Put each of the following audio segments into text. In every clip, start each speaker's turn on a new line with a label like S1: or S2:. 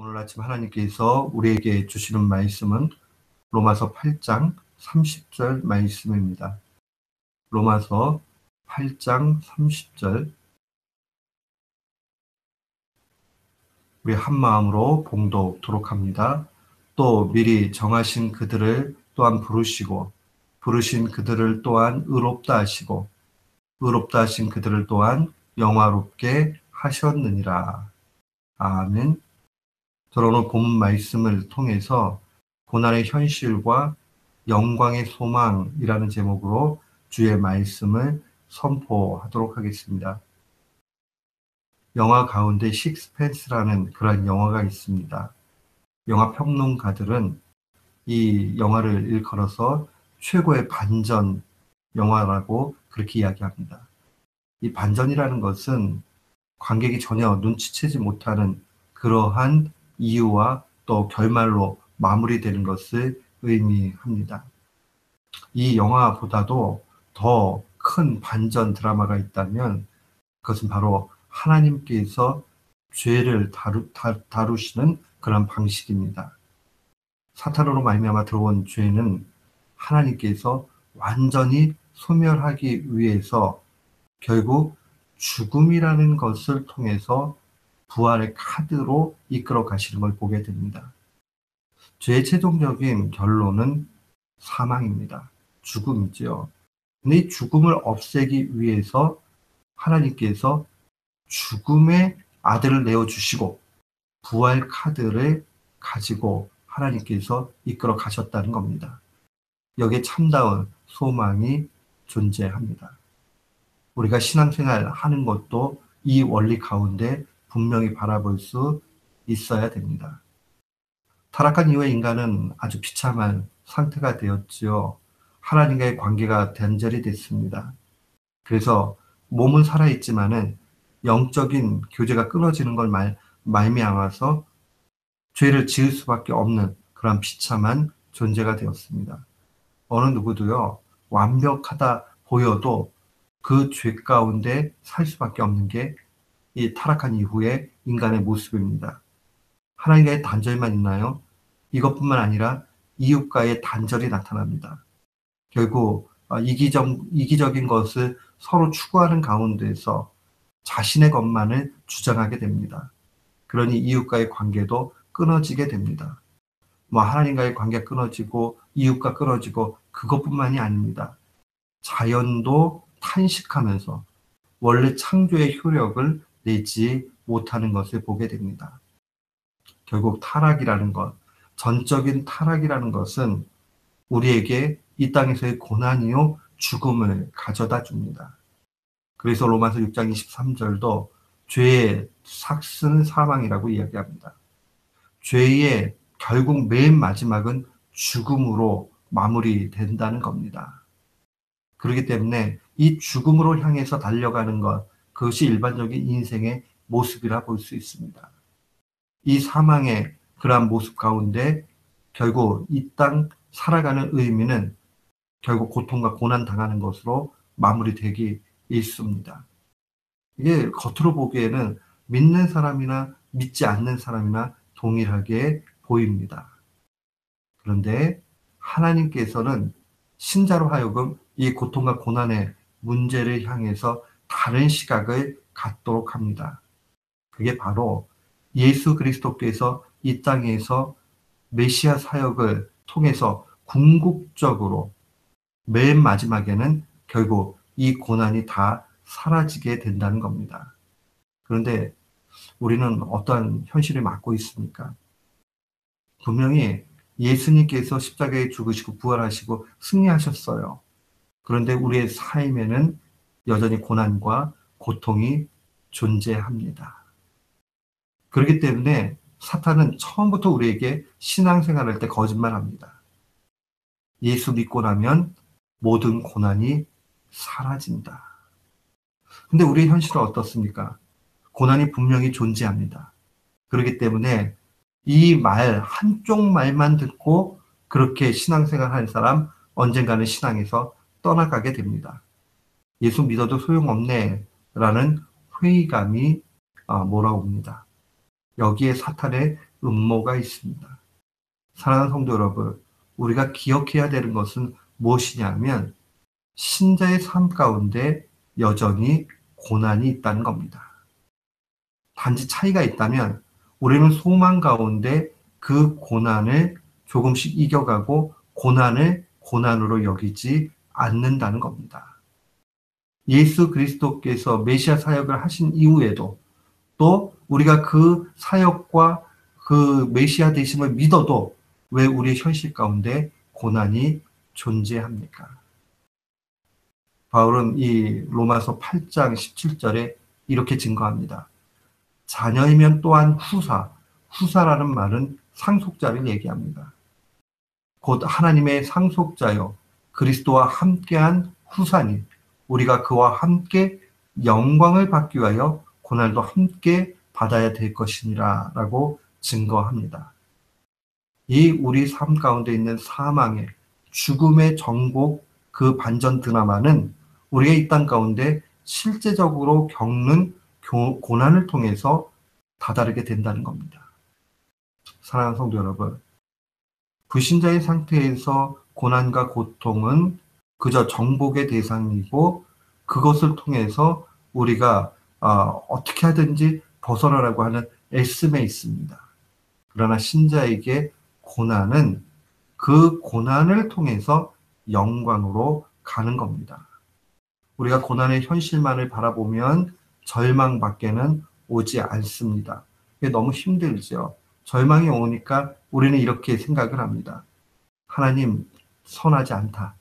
S1: 오늘 아침 하나님께서 우리에게 주시는 말씀은 로마서 8장 30절 말씀입니다. 로마서 8장 30절, 우리 한 마음으로 봉독토록 합니다. 또 미리 정하신 그들을 또한 부르시고 부르신 그들을 또한 의롭다 하시고 의롭다 하신 그들을 또한 영화롭게 하셨느니라. 아멘. 저는 오늘 본문 말씀을 통해서 고난의 현실과 영광의 소망이라는 제목으로 주의 말씀을 선포하도록 하겠습니다. 영화 가운데 식스펜스라는 그런 영화가 있습니다. 영화 평론가들은 이 영화를 일컬어서 최고의 반전 영화라고 그렇게 이야기합니다. 이 반전이라는 것은 관객이 전혀 눈치채지 못하는 그러한 이유와 또 결말로 마무리되는 것을 의미합니다. 이 영화보다도 더 큰 반전 드라마가 있다면 그것은 바로 하나님께서 죄를 다루시는 그런 방식입니다. 사탄으로 말미암아 들어온 죄는 하나님께서 완전히 소멸하기 위해서 결국 죽음이라는 것을 통해서 부활의 카드로 이끌어 가시는 걸 보게 됩니다. 죄의 최종적인 결론은 사망입니다. 죽음이죠. 근데 이 죽음을 없애기 위해서 하나님께서 죽음의 아들을 내어주시고 부활 카드를 가지고 하나님께서 이끌어 가셨다는 겁니다. 여기에 참다운 소망이 존재합니다. 우리가 신앙생활 하는 것도 이 원리 가운데 분명히 바라볼 수 있어야 됩니다. 타락한 이후에 인간은 아주 비참한 상태가 되었지요. 하나님과의 관계가 단절이 됐습니다. 그래서 몸은 살아있지만은 영적인 교제가 끊어지는 걸 말미암아서 죄를 지을 수밖에 없는 그런 비참한 존재가 되었습니다. 어느 누구도요, 완벽하다 보여도 그 죄 가운데 살 수밖에 없는 게 이 타락한 이후의 인간의 모습입니다. 하나님과의 단절만 있나요? 이것뿐만 아니라 이웃과의 단절이 나타납니다. 결국 이기적인 것을 서로 추구하는 가운데서 자신의 것만을 주장하게 됩니다. 그러니 이웃과의 관계도 끊어지게 됩니다. 하나님과의 관계가 끊어지고 이웃과 끊어지고 그것뿐만이 아닙니다. 자연도 탄식하면서 원래 창조의 효력을 내지 못하는 것을 보게 됩니다. 결국 타락이라는 것, 전적인 타락이라는 것은 우리에게 이 땅에서의 고난이요 죽음을 가져다 줍니다. 그래서 로마서 6장 23절도 죄의 삭은 사망이라고 이야기합니다. 죄의 결국 맨 마지막은 죽음으로 마무리된다는 겁니다. 그렇기 때문에 이 죽음으로 향해서 달려가는 것, 그것이 일반적인 인생의 모습이라 볼 수 있습니다. 이 사망의 그러한 모습 가운데 결국 이 땅 살아가는 의미는 결국 고통과 고난 당하는 것으로 마무리되기 일쑤입니다. 이게 겉으로 보기에는 믿는 사람이나 믿지 않는 사람이나 동일하게 보입니다. 그런데 하나님께서는 신자로 하여금 이 고통과 고난의 문제를 향해서 다른 시각을 갖도록 합니다. 그게 바로 예수 그리스도께서 이 땅에서 메시아 사역을 통해서 궁극적으로 맨 마지막에는 결국 이 고난이 다 사라지게 된다는 겁니다. 그런데 우리는 어떠한 현실을 맞고 있습니까? 분명히 예수님께서 십자가에 죽으시고 부활하시고 승리하셨어요. 그런데 우리의 삶에는 여전히 고난과 고통이 존재합니다. 그렇기 때문에 사탄은 처음부터 우리에게 신앙생활할 때 거짓말합니다. 예수 믿고 나면 모든 고난이 사라진다. 근데 우리의 현실은 어떻습니까? 고난이 분명히 존재합니다. 그렇기 때문에 이 한쪽 말만 듣고 그렇게 신앙생활 하는 사람 언젠가는 신앙에서 떠나가게 됩니다. 예수 믿어도 소용없네 라는 회의감이 몰아옵니다. 여기에 사탄의 음모가 있습니다. 사랑하는 성도 여러분, 우리가 기억해야 되는 것은 무엇이냐면 신자의 삶 가운데 여전히 고난이 있다는 겁니다. 단지 차이가 있다면 우리는 소망 가운데 그 고난을 조금씩 이겨가고 고난을 고난으로 여기지 않는다는 겁니다. 예수 그리스도께서 메시아 사역을 하신 이후에도 또 우리가 그 사역과 그 메시아 되심을 믿어도 왜 우리의 현실 가운데 고난이 존재합니까? 바울은 이 로마서 8장 17절에 이렇게 증거합니다. 자녀이면 또한 후사라는 말은 상속자를 얘기합니다. 곧 하나님의 상속자요 그리스도와 함께한 후사니 우리가 그와 함께 영광을 받기 위하여 고난도 함께 받아야 될 것이니라 라고 증거합니다. 이 우리 삶 가운데 있는 사망의 죽음의 정복 그 반전 드라마는 우리의 이 땅 가운데 실제적으로 겪는 고난을 통해서 다다르게 된다는 겁니다. 사랑하는 성도 여러분, 불신자의 상태에서 고난과 고통은 그저 정복의 대상이고 그것을 통해서 우리가 어떻게 하든지 벗어나라고 하는 애씀에 있습니다. 그러나 신자에게 고난은 그 고난을 통해서 영광으로 가는 겁니다. 우리가 고난의 현실만을 바라보면 절망밖에는 오지 않습니다. 이게 너무 힘들죠. 절망이 오니까 우리는 이렇게 생각을 합니다. 하나님 선하지 않다.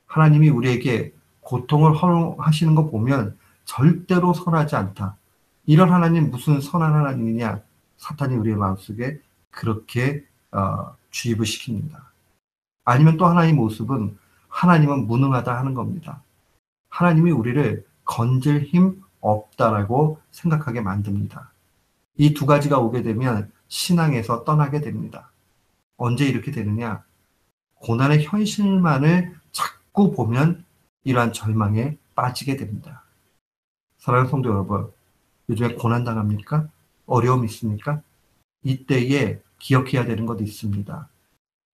S1: 하나님이 우리에게 고통을 허용하시는 거 보면 절대로 선하지 않다. 이런 하나님 무슨 선한 하나님이냐. 사탄이 우리의 마음속에 그렇게 주입을 시킵니다. 아니면 또 하나의 모습은 하나님은 무능하다 하는 겁니다. 하나님이 우리를 건질 힘 없다라고 생각하게 만듭니다. 이 두 가지가 오게 되면 신앙에서 떠나게 됩니다. 언제 이렇게 되느냐? 고난의 현실만을 자꾸 보면 이러한 절망에 빠지게 됩니다. 사랑하는 성도 여러분, 요즘에 고난 당합니까? 어려움 있습니까? 이때에 기억해야 되는 것도 있습니다.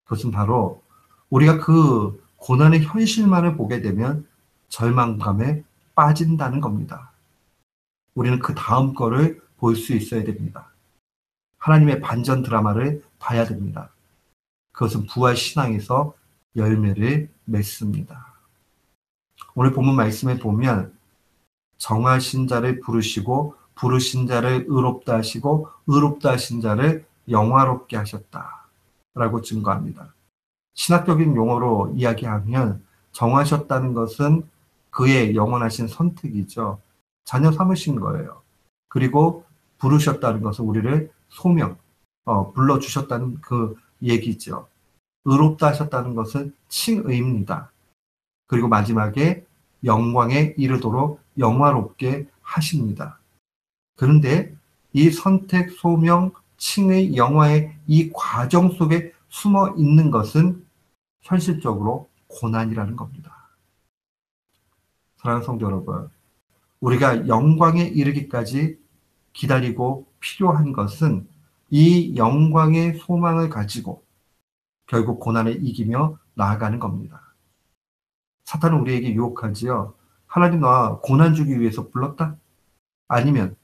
S1: 그것은 바로 우리가 그 고난의 현실만을 보게 되면 절망감에 빠진다는 겁니다. 우리는 그 다음 거를 볼 수 있어야 됩니다. 하나님의 반전 드라마를 봐야 됩니다. 그것은 부활 신앙에서 열매를 맺습니다. 오늘 본문 말씀에 보면 정하신 자를 부르시고 부르신 자를 의롭다 하시고 의롭다 하신 자를 영화롭게 하셨다 라고 증거합니다. 신학적인 용어로 이야기하면 정하셨다는 것은 그의 영원하신 선택이죠. 자녀 삼으신 거예요. 그리고 부르셨다는 것은 우리를 소명, 불러주셨다는 그 얘기죠. 의롭다 하셨다는 것은 칭의입니다. 그리고 마지막에 영광에 이르도록 영화롭게 하십니다. 그런데 이 선택, 소명, 칭의, 영화의 이 과정 속에 숨어 있는 것은 현실적으로 고난이라는 겁니다. 사랑하는 성도 여러분, 우리가 영광에 이르기까지 기다리고 필요한 것은 이 영광의 소망을 가지고 결국 고난을 이기며 나아가는 겁니다. 사탄은 우리에게 유혹하지요. 하나님 나 고난 주기 위해서 불렀다? 아니면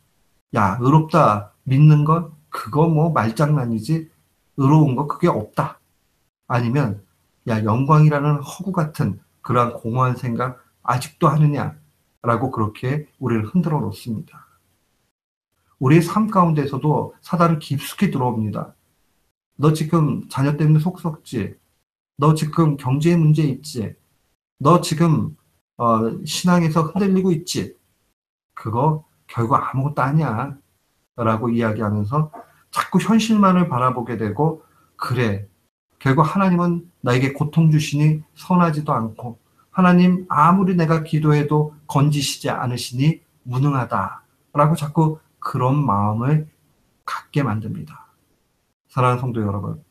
S1: 야 의롭다 믿는 건 그거 뭐 말장난이지 의로운 거 그게 없다. 아니면 야 영광이라는 허구 같은 그러한 공허한 생각 아직도 하느냐 라고 그렇게 우리를 흔들어 놓습니다. 우리의 삶 가운데서도 사단은 깊숙이 들어옵니다. 너 지금 자녀 때문에 속 썩지? 너 지금 경제에 문제 있지? 너 지금 신앙에서 흔들리고 있지? 그거 결국 아무것도 아니야 라고 이야기하면서 자꾸 현실만을 바라보게 되고 그래 결국 하나님은 나에게 고통 주시니 선하지도 않고 하나님 아무리 내가 기도해도 건지시지 않으시니 무능하다 라고 자꾸 그런 마음을 갖게 만듭니다. 사랑하는 성도 여러분,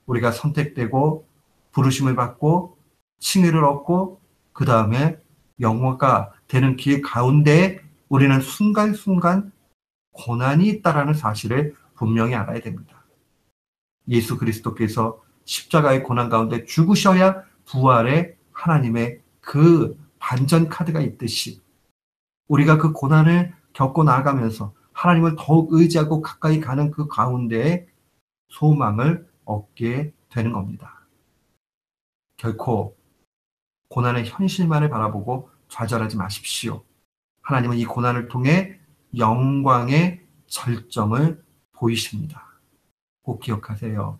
S1: 우리가 선택되고 부르심을 받고 칭의를 얻고 그 다음에 영화가 되는 길 가운데 우리는 순간순간 고난이 있다라는 사실을 분명히 알아야 됩니다. 예수 그리스도께서 십자가의 고난 가운데 죽으셔야 부활의 하나님의 그 반전 카드가 있듯이 우리가 그 고난을 겪고 나아가면서 하나님을 더욱 의지하고 가까이 가는 그 가운데에 소망을 얻게 되는 겁니다. 결코 고난의 현실만을 바라보고 좌절하지 마십시오. 하나님은 이 고난을 통해 영광의 절정을 보이십니다. 꼭 기억하세요.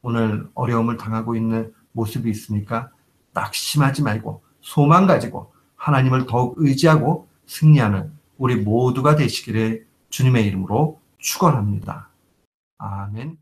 S1: 오늘 어려움을 당하고 있는 모습이 있으니까 낙심하지 말고 소망 가지고 하나님을 더욱 의지하고 승리하는 우리 모두가 되시기를 주님의 이름으로 축원합니다. 아멘.